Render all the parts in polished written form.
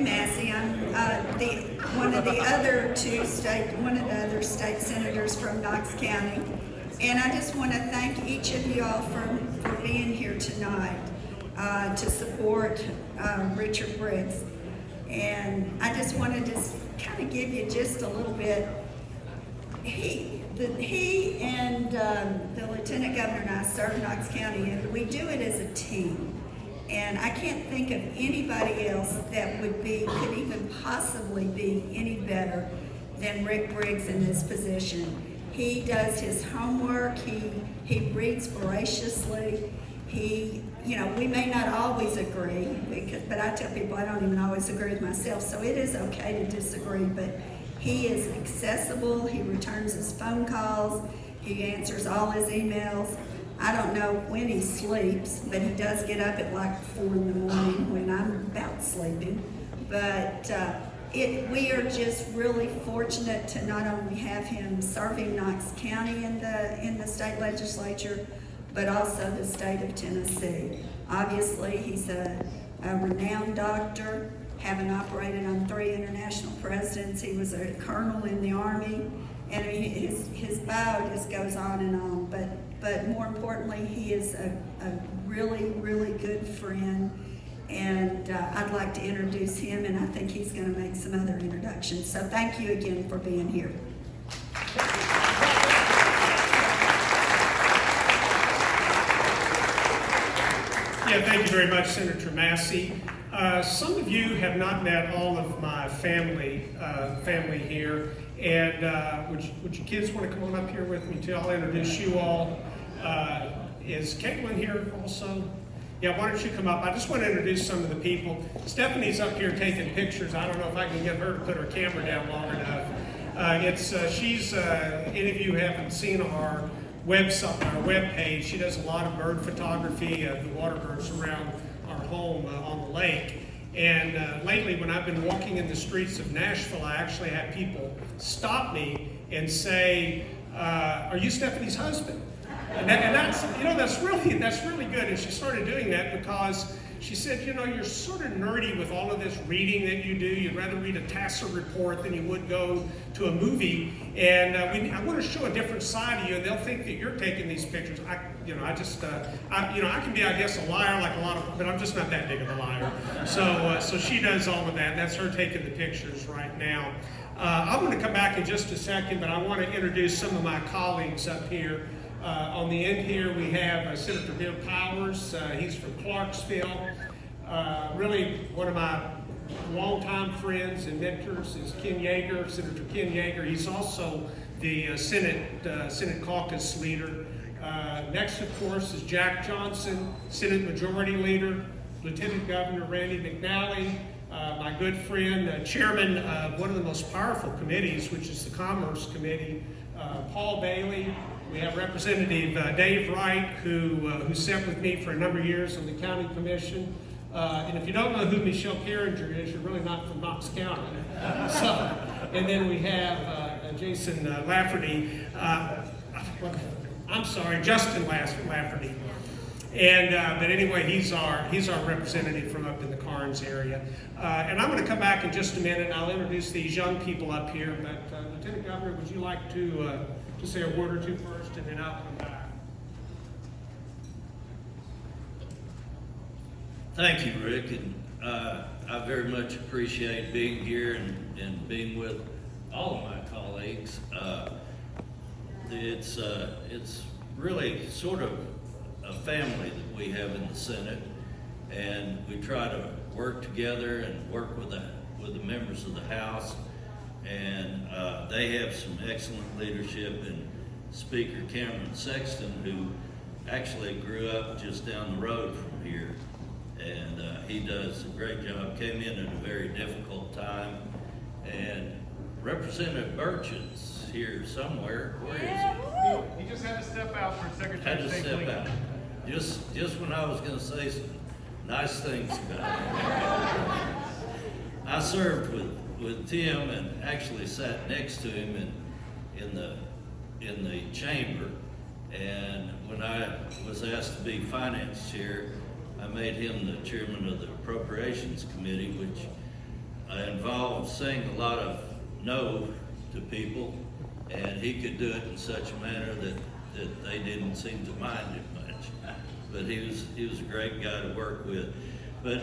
Massey. I'm one of the other state senators from Knox County. And I just want to thank each of you all for being here tonight to support Richard Briggs. And I just want to just kind of give you just a little bit. He and the Lieutenant Governor and I serve Knox County, and we do it as a team. And I can't think of anybody else that could even possibly be any better than Rick Briggs in this position. He does his homework. He reads voraciously. We may not always agree, but I tell people I don't even always agree with myself, so it is okay to disagree, but he is accessible. He returns his phone calls. He answers all his emails. I don't know when he sleeps, but he does get up at like 4 in the morning when I'm about sleeping. But we are just really fortunate to not only have him serving Knox County in the state legislature, but also the state of Tennessee. Obviously, he's a renowned doctor, having operated on 3 international presidents. He was a colonel in the Army, and I mean, his bio just goes on and on. But more importantly, he is a really, really good friend. And I'd like to introduce him, and I think he's going to make some other introductions. So thank you again for being here. Yeah, thank you very much, Senator Massey. Some of you have not met all of my family here, and would you kids want to come on up here with me too? I'll introduce you all. Is Caitlin here also? Yeah, why don't you come up? I just want to introduce some of the people. Stephanie's up here taking pictures. I don't know if I can get her to put her camera down long enough. Any of you haven't seen our website, our webpage. She does a lot of bird photography of the water birds around our home on the lake. And lately, when I've been walking in the streets of Nashville, I actually had people stop me and say, "Are you Stephanie's husband?" And that's really good. And she started doing that because she said, you're sort of nerdy with all of this reading that you do. You'd rather read a TASA report than you would go to a movie. And I want to show a different side of you, and they'll think that you're taking these pictures. I can be, I guess, a liar like a lot of, but I'm just not that big of a liar. So she does all of that. That's her taking the pictures right now. I'm going to come back in just a second, but I want to introduce some of my colleagues up here. On the end here, we have Senator Bill Powers. He's from Clarksville. Really, one of my longtime friends and mentors is Ken Yeager, Senator Ken Yeager. He's also the Senate caucus leader. Next, of course, is Jack Johnson, Senate Majority Leader. Lieutenant Governor Randy McNally, my good friend, chairman of one of the most powerful committees, which is the Commerce Committee, Paul Bailey. We have Representative Dave Wright, who sat with me for a number of years on the County Commission. And if you don't know who Michelle Carringer is, you're really not from Knox County. And then we have Jason Lafferty. Justin Lafferty. And but anyway, he's our representative from up in the Carnes area. And I'm going to come back in just a minute, and I'll introduce these young people up here. But Lieutenant Governor, would you like to say a word or two first, and then I'll come back? Thank you, Rick, and I very much appreciate being here and being with all of my colleagues. It's really sort of a family that we have in the Senate, and we try to work together and work with the members of the House, and they have some excellent leadership in Speaker Cameron Sexton, who actually grew up just down the road from here, and he does a great job. Came in at a very difficult time, and Representative Burchett's here somewhere. Where is He just had to step out for Secretary Had of to State. step out. Just when I was going to say some nice things about him. I served with Tim and actually sat next to him in the chamber. And when I was asked to be finance chair, I made him the chairman of the Appropriations Committee, which saying a lot of no to people, and he could do it in such a manner that they didn't seem to mind it much. But he was a great guy to work with. But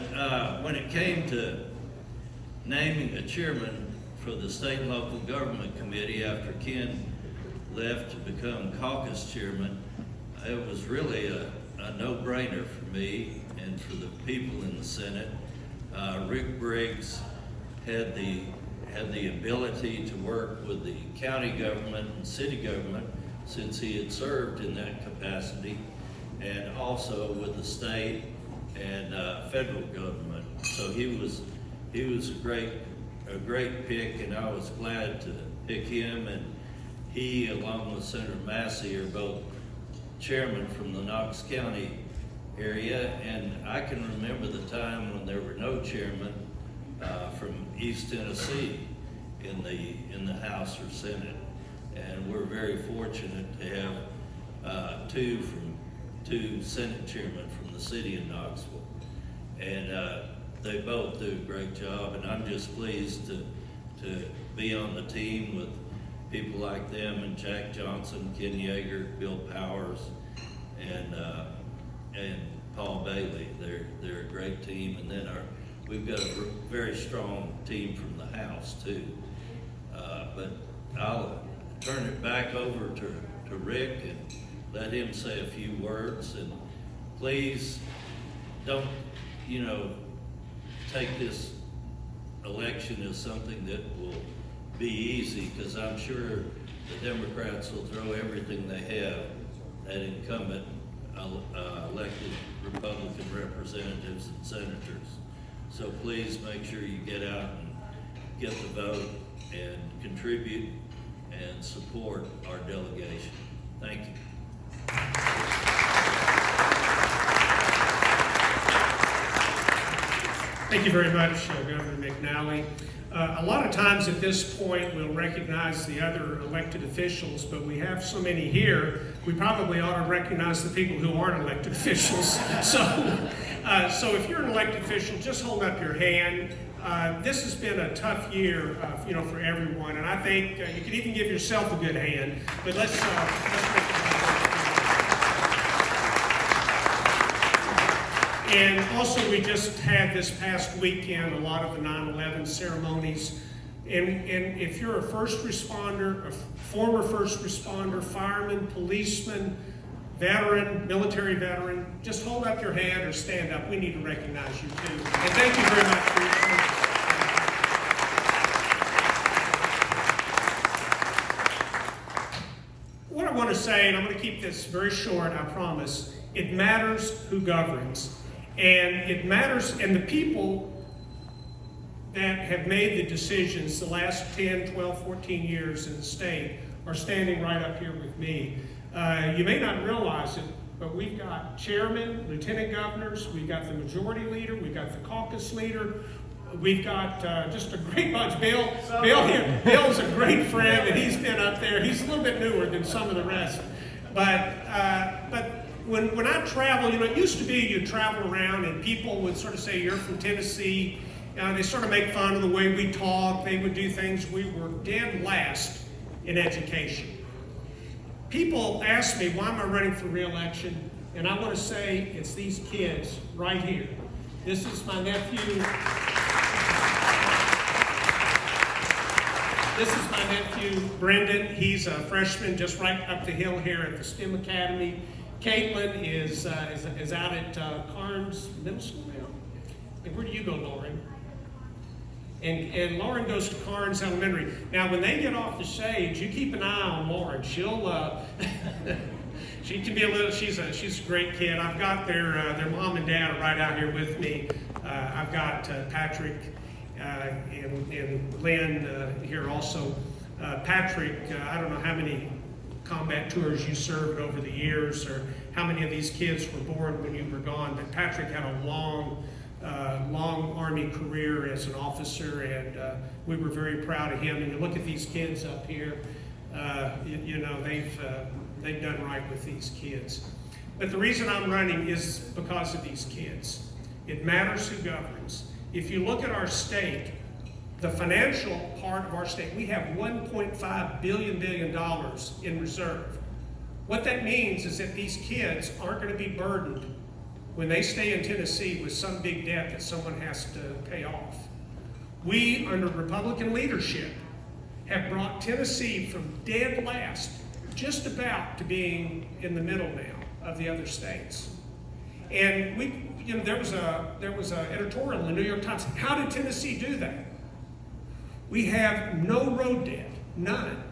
when it came to naming a chairman for the State and Local Government Committee after Ken left to become caucus chairman, it was really a no-brainer for me and for the people in the Senate. Rick Briggs had the ability to work with the county government and city government since he had served in that capacity, and also with the state and federal government. So he was a great pick, and I was glad to pick him. And he, along with Senator Massey, are both chairman from the Knox County area. And I can remember the time when there were no chairmen from East Tennessee in the House or Senate, and we're very fortunate to have two Senate chairmen from the city of Knoxville, and they both do a great job. And I'm just pleased to be on the team with people like them and Jack Johnson, Ken Yeager, Bill Powers, and Paul Bailey. They're a great team, and then we've got a very strong team from the House too. But I'll turn it back over to Rick and let him say a few words. And please don't, take this election as something that will be easy, because I'm sure the Democrats will throw everything they have at incumbent elected Republican representatives and senators. So please make sure you get out and get the vote and contribute and support our delegation. Thank you. Thank you very much, Governor McNally. A lot of times at this point we'll recognize the other elected officials, but we have so many here, we probably ought to recognize the people who aren't elected officials. So if you're an elected official, just hold up your hand. This has been a tough year, for everyone, and I think you can even give yourself a good hand. But let's And also, we just had this past weekend a lot of the 9/11 ceremonies. And if you're a first responder, a former first responder, fireman, policeman, veteran, military veteran, just hold up your hand or stand up. We need to recognize you too. And thank you very much for your service. What I want to say, and I'm going to keep this very short, I promise, it matters who governs. And it matters, and the people that have made the decisions the last 10, 12, 14 years in the state are standing right up here with me. You may not realize it, but we've got chairmen, lieutenant governors, we've got the majority leader, we've got the caucus leader, we've got just a great bunch. Bill's a great friend, and he's been up there. He's a little bit newer than some of the rest. But when I travel, it used to be you'd travel around and people would sort of say, you're from Tennessee. They sort of make fun of the way we talk. They would do things. We were dead last in education. People ask me, why am I running for re-election? And I want to say, it's these kids right here. This is my nephew. This is my nephew, Brendan. He's a freshman just right up the hill here at the STEM Academy. Caitlin is out at Carnes Middle School now. And where do you go, Lauren? And Lauren goes to Carnes Elementary. Now, when they get off the stage, you keep an eye on Lauren. She'll she can be a little. She's a great kid. I've got their mom and dad are right out here with me. I've got Patrick and Lynn here also. Patrick, I don't know how many combat tours you served over the years, or how many of these kids were born when you were gone, but Patrick had a long Army career as an officer, and we were very proud of him. And you look at these kids up here, they've done right with these kids. But the reason I'm running is because of these kids. It matters who governs. If you look at our state, the financial part of our state, we have $1.5 billion in reserve. What that means is that these kids aren't going to be burdened when they stay in Tennessee with some big debt that someone has to pay off. We, under Republican leadership, have brought Tennessee from dead last just about to being in the middle now of the other states. And there was a editorial in the New York Times. How did Tennessee do that? We have no road debt, none.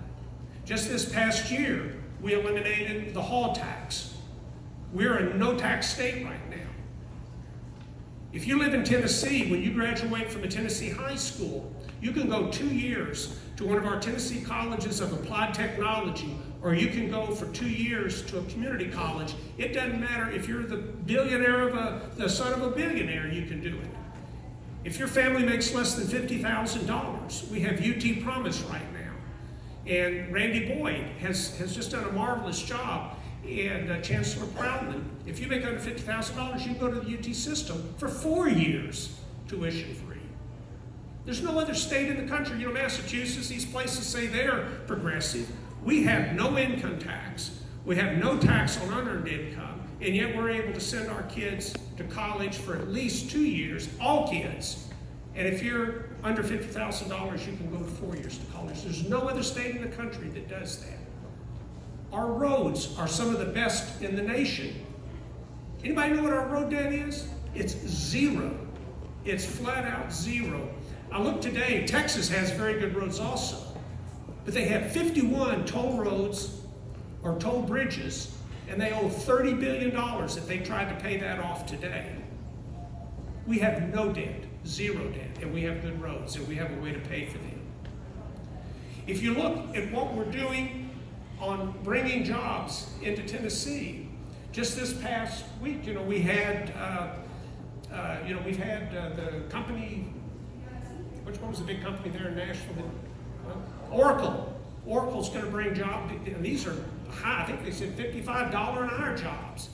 Just this past year, we eliminated the hall tax. We're a no-tax state right now. If you live in Tennessee, when you graduate from a Tennessee high school, you can go 2 years to one of our Tennessee colleges of applied technology, or you can go for 2 years to a community college. It doesn't matter if you're the the son of a billionaire, you can do it. If your family makes less than $50,000, we have UT Promise right now. And Randy Boyd has just done a marvelous job, and Chancellor Proudman. If you make under $50,000, you can go to the UT system for 4 years tuition free. There's no other state in the country, Massachusetts, these places say they're progressive. We have no income tax. We have no tax on unearned income, and yet we're able to send our kids to college for at least 2 years, all kids. And if you're under $50,000, you can go to 4 years to college. There's no other state in the country that does that. Our roads are some of the best in the nation. Anybody know what our road debt is? It's zero. It's flat out zero. I looked today, Texas has very good roads also, but they have 51 toll roads or toll bridges, and they owe $30 billion if they tried to pay that off today. We have no debt, zero debt, and we have good roads, and we have a way to pay for them. If you look at what we're doing on bringing jobs into Tennessee, just this past week, we had, we've had the company. Which one was the big company there in Nashville? Oracle. Oracle's going to bring jobs, and these are high. I think they said $55 an hour jobs.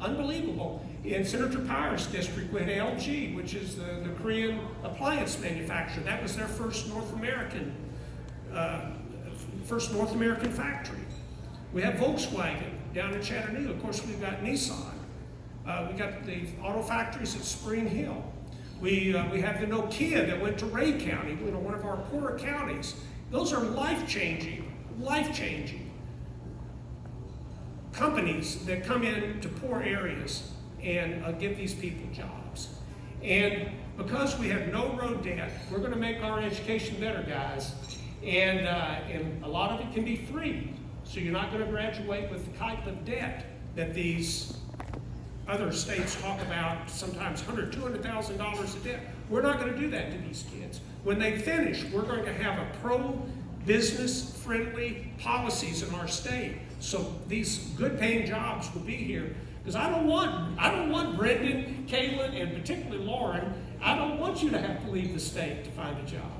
Unbelievable. In Senator Power's district, we had LG, which is the Korean appliance manufacturer. That was their first North American factory. We have Volkswagen down in Chattanooga. Of course, we've got Nissan. We got the auto factories at Spring Hill. We have the Nokia that went to Ray County, one of our poorer counties. Those are life-changing companies that come into poor areas and give these people jobs. And because we have no road debt, we're going to make our education better, guys. And a lot of it can be free, so you're not going to graduate with the type of debt that these other states talk about, sometimes $100,000, $200,000 of debt. We're not going to do that to these kids. When they finish, we're going to have a pro-business friendly policies in our state. So these good paying jobs will be here. Because I don't want Brendan, Caitlin, and particularly Lauren, I don't want you to have to leave the state to find a job.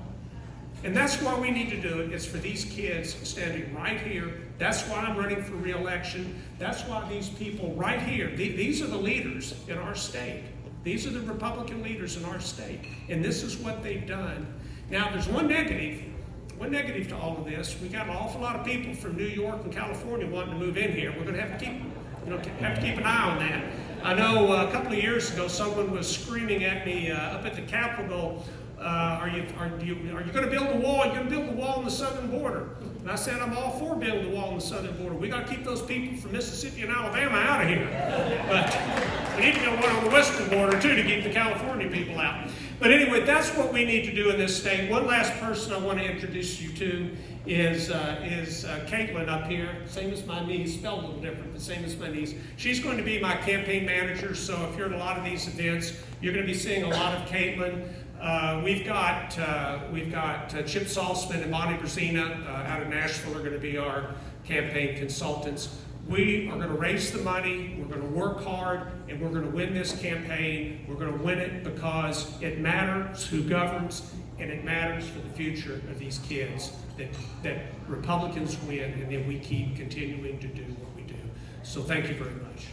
And that's why we need to do it. It's for these kids standing right here. That's why I'm running for re-election. That's why these people right here, these are the leaders in our state. These are the Republican leaders in our state. And this is what they've done. Now, there's one negative to all of this. We got an awful lot of people from New York and California wanting to move in here. We're going to have to keep an eye on that. I know a couple of years ago, someone was screaming at me up at the Capitol, are you going to build a wall? Are you going to build a wall on the southern border? And I said, I'm all for building a wall on the southern border. We got to keep those people from Mississippi and Alabama out of here. But we need to build one on the western border, too, to keep the California people out. But anyway, that's what we need to do in this state. One last person I want to introduce you to is Caitlin up here, same as my niece, spelled a little different, but same as my niece. She's going to be my campaign manager, so if you're at a lot of these events, you're going to be seeing a lot of Caitlin. We've got Chip Salzman and Bonnie Brzezina out of Nashville are going to be our campaign consultants. We are going to raise the money, we're going to work hard, and we're going to win this campaign. We're going to win it because it matters who governs, and it matters for the future of these kids that Republicans win, and then we keep continuing to do what we do. So thank you very much.